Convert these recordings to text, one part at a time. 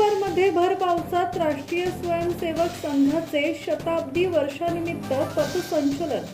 नंदुरबारमध्ये भर पावसात राष्ट्रीय स्वयंसेवक संघाचे शताब्दी वर्षानिमित्त पथसंचलन।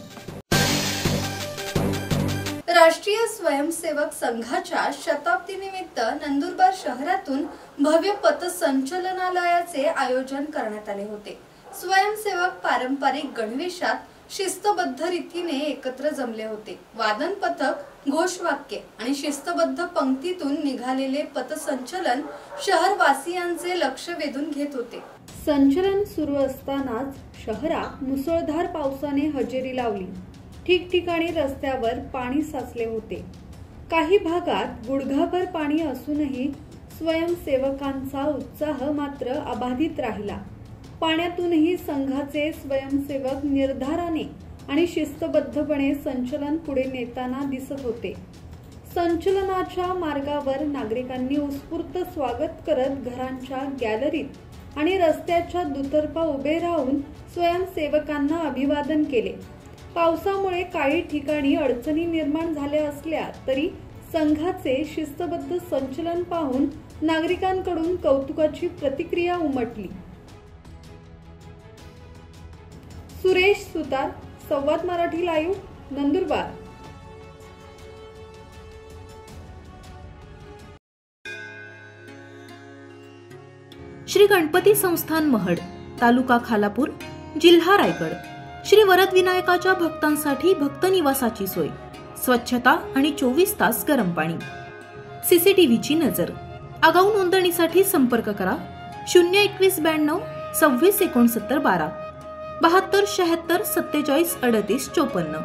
राष्ट्रीय स्वयंसेवक संघाच्या शताब्दीनिमित्त नंदुरबार शहरातून भव्य पथसंचलनालयाचे आयोजन करण्यात आले होते। स्वयंसेवक पारंपरिक गणवेशात शिस्तबद्ध रीतीने एकत्र जमले होते। वादन पथक, घोषवाक्य आणि शिस्तबद्ध पंक्तीतून निघालेले पथसंचलन शहरवासियांचे लक्ष वेधून घेत होते। संचलन सुरू असतानाच शहरात मुसळधार पावसाने हजेरी लावली। ठिकठिकाणी रस्त्यावर पाणी साचले होते। काही भागात गुडघाभर पाणी असूनही स्वयंसेवकांचा उत्साह मात्र अबाधित राहिला। पाण्यातूनही संघाचे स्वयंसेवक निर्धाराने आणि शिस्तबद्धपणे संचलन पुढे नेताना दिसत होते। संचलनाच्या मार्गावर नागरिकांनी उत्स्फूर्त स्वागत करत घरांच्या गॅलरीत आणि रस्त्याच्या दुतर्फा उभे राहून स्वयंसेवकांना अभिवादन केले। पावसामुळे काही ठिकाणी अडचणी निर्माण झाल्या असल्या तरी संघाचे शिस्तबद्ध संचलन पाहून नागरिकांकडून कौतुकाची प्रतिक्रिया उमटली। सुरेश सुतार, संवाद मराठी लाईव्ह, नंदुरबार। श्री गणपती संस्थान महड, तालुका खालापूर, जिल्हा रायगड। श्री वरद विनायकाच्या भक्तांसाठी भक्त निवासाची सोय, स्वच्छता आणि 24 तास गरम पाणी, सीसीटीव्हीची नजर। आगाऊ नोंदणीसाठी संपर्क करा 021 92 26 69 12 72 76 47 38 54।